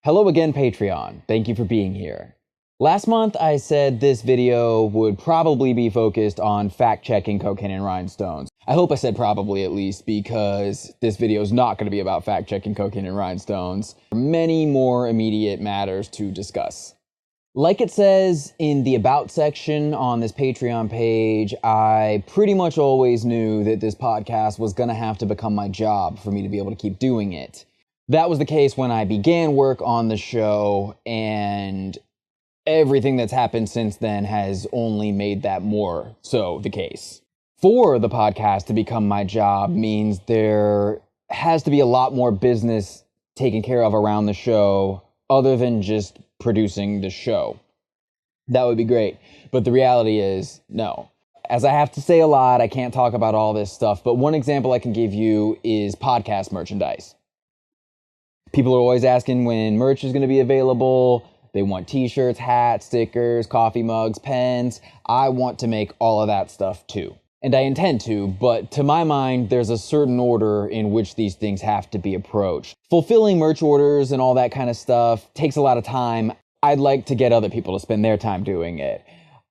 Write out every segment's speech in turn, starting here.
Hello again, Patreon. Thank you for being here. Last month, I said this video would probably be focused on fact-checking Cocaine and Rhinestones. I hope I said probably, at least, because this video is not going to be about fact-checking Cocaine and Rhinestones. There are many more immediate matters to discuss. Like it says in the About section on this Patreon page, I pretty much always knew that this podcast was going to have to become my job for me to be able to keep doing it. That was the case when I began work on the show, and everything that's happened since then has only made that more so the case. For the podcast to become my job means there has to be a lot more business taken care of around the show other than just producing the show. That would be great, but the reality is no. As I have to say a lot, I can't talk about all this stuff, but one example I can give you is podcast merchandise. People are always asking when merch is going to be available. They want t-shirts, hats, stickers, coffee mugs, pens. I want to make all of that stuff too. And I intend to, but to my mind, there's a certain order in which these things have to be approached. Fulfilling merch orders and all that kind of stuff takes a lot of time. I'd like to get other people to spend their time doing it.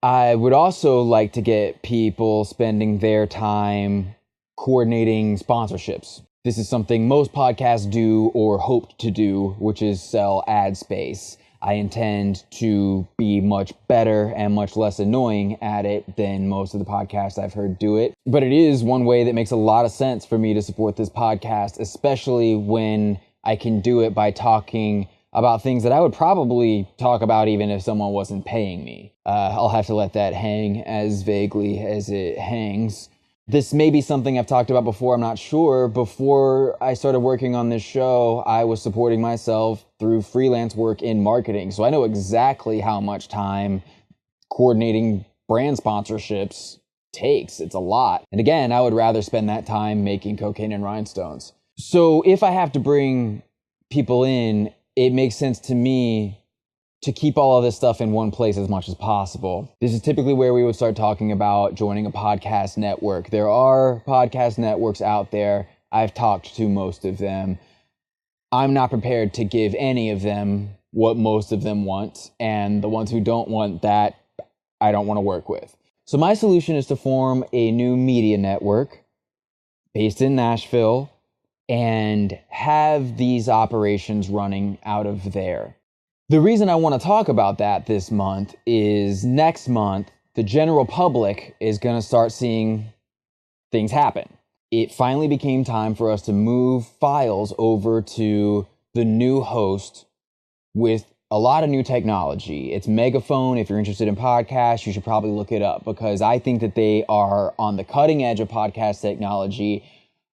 I would also like to get people spending their time coordinating sponsorships. This is something most podcasts do or hope to do, which is sell ad space. I intend to be much better and much less annoying at it than most of the podcasts I've heard do it. But it is one way that makes a lot of sense for me to support this podcast, especially when I can do it by talking about things that I would probably talk about even if someone wasn't paying me. I'll have to let that hang as vaguely as it hangs. This may be something I've talked about before, I'm not sure. Before I started working on this show, I was supporting myself through freelance work in marketing. So I know exactly how much time coordinating brand sponsorships takes. It's a lot. And again, I would rather spend that time making Cocaine and Rhinestones. So if I have to bring people in, it makes sense to me to keep all of this stuff in one place as much as possible. This is typically where we would start talking about joining a podcast network. There are podcast networks out there. I've talked to most of them. I'm not prepared to give any of them what most of them want, and the ones who don't want that, I don't want to work with. So my solution is to form a new media network based in Nashville and have these operations running out of there. The reason I want to talk about that this month is next month, the general public is going to start seeing things happen. It finally became time for us to move files over to the new host with a lot of new technology. It's Megaphone. If you're interested in podcasts, you should probably look it up because I think that they are on the cutting edge of podcast technology.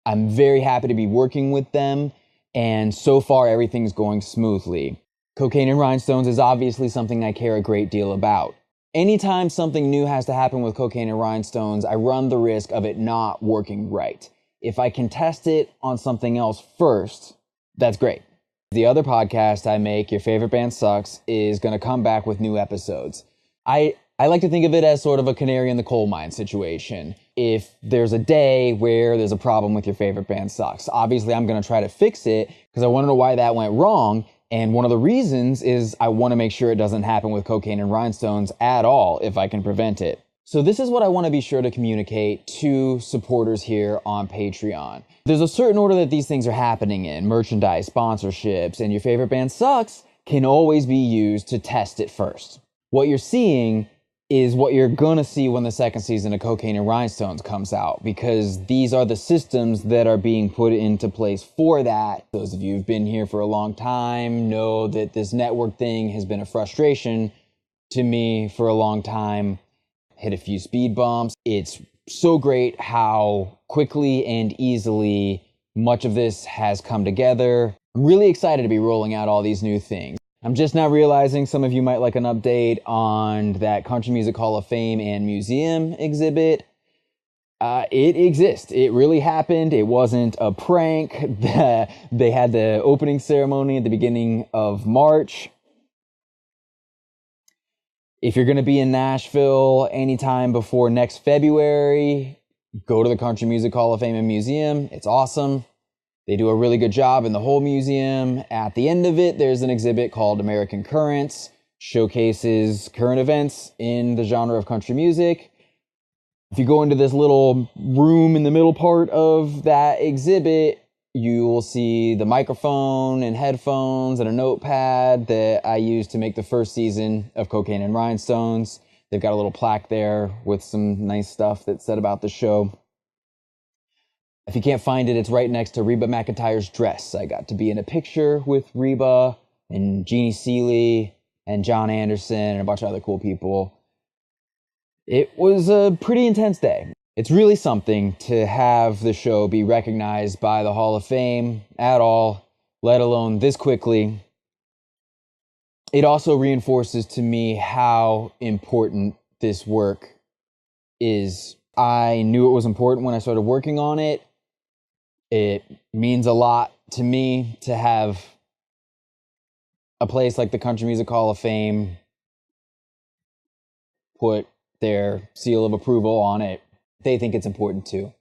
I'm very happy to be working with them, and so far everything's going smoothly. Cocaine and Rhinestones is obviously something I care a great deal about. Anytime something new has to happen with Cocaine and Rhinestones, I run the risk of it not working right. If I can test it on something else first, that's great. The other podcast I make, Your Favorite Band Sucks, is going to come back with new episodes. I like to think of it as sort of a canary in the coal mine situation. If there's a day where there's a problem with Your Favorite Band Sucks, obviously I'm going to try to fix it because I want to know why that went wrong. And one of the reasons is I want to make sure it doesn't happen with Cocaine and Rhinestones at all if I can prevent it. So this is what I want to be sure to communicate to supporters here on Patreon. There's a certain order that these things are happening in: merchandise, sponsorships, and Your Favorite Band Sucks can always be used to test it first. What you're seeing is what you're gonna see when the second season of Cocaine and Rhinestones comes out, because these are the systems that are being put into place for that. Those of you who've been here for a long time know that this network thing has been a frustration to me for a long time. Hit a few speed bumps. It's so great how quickly and easily much of this has come together. I'm really excited to be rolling out all these new things. I'm just now realizing some of you might like an update on that Country Music Hall of Fame and Museum exhibit. It exists. It really happened. It wasn't a prank. They had the opening ceremony at the beginning of March. If you're going to be in Nashville anytime before next February, go to the Country Music Hall of Fame and Museum. It's awesome. They do a really good job in the whole museum. At the end of it, there's an exhibit called American Currents, showcases current events in the genre of country music. If you go into this little room in the middle part of that exhibit, you will see the microphone and headphones and a notepad that I used to make the first season of Cocaine and Rhinestones. They've got a little plaque there with some nice stuff that's said about the show. If you can't find it, it's right next to Reba McEntire's dress. I got to be in a picture with Reba and Jeannie Seeley and John Anderson and a bunch of other cool people. It was a pretty intense day. It's really something to have the show be recognized by the Hall of Fame at all, let alone this quickly. It also reinforces to me how important this work is. I knew it was important when I started working on it. It means a lot to me to have a place like the Country Music Hall of Fame put their seal of approval on it. They think it's important too.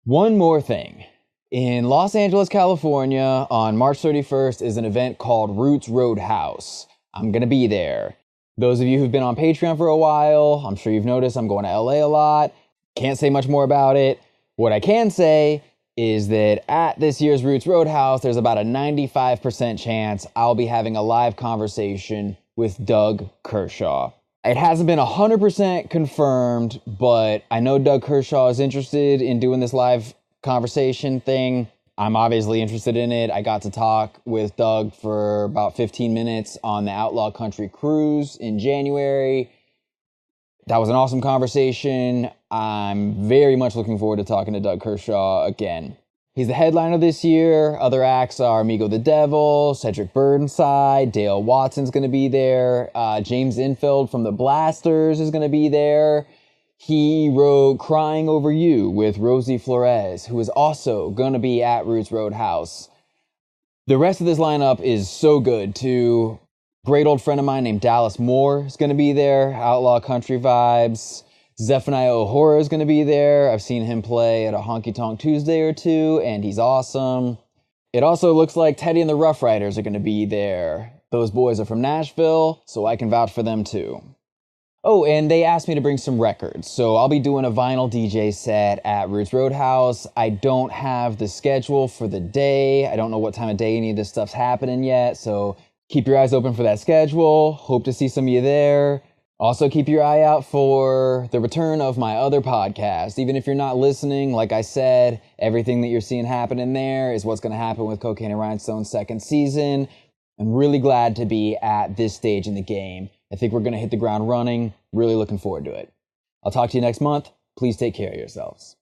One more thing. In Los Angeles, California, on March 31st is an event called Roots Roadhouse. I'm going to be there. Those of you who've been on Patreon for a while, I'm sure you've noticed I'm going to LA a lot. Can't say much more about it. What I can say is that at this year's Roots Roadhouse, there's about a 95% chance I'll be having a live conversation with Doug Kershaw. It hasn't been 100% confirmed, but I know Doug Kershaw is interested in doing this live conversation thing. I'm obviously interested in it. I got to talk with Doug for about 15 minutes on the Outlaw Country Cruise in January. That was an awesome conversation. I'm very much looking forward to talking to Doug Kershaw again. He's the headliner this year. Other acts are Migo the Devil, Cedric Burnside, Dale Watson's going to be there. James Infield from the Blasters is going to be there. He wrote Crying Over You with Rosie Flores, who is also going to be at Roots Roadhouse. The rest of this lineup is so good, too. Great old friend of mine named Dallas Moore is going to be there. Outlaw Country Vibes. Zephaniah O'Hora is going to be there. I've seen him play at a Honky Tonk Tuesday or two, and he's awesome. It also looks like Teddy and the Rough Riders are going to be there. Those boys are from Nashville, so I can vouch for them too. Oh, and they asked me to bring some records, so I'll be doing a vinyl DJ set at Roots Roadhouse. I don't have the schedule for the day. I don't know what time of day any of this stuff's happening yet, so keep your eyes open for that schedule. Hope to see some of you there. Also, keep your eye out for the return of my other podcast. Even if you're not listening, like I said, everything that you're seeing happening there is what's going to happen with Cocaine and Rhinestone's second season. I'm really glad to be at this stage in the game. I think we're going to hit the ground running. Really looking forward to it. I'll talk to you next month. Please take care of yourselves.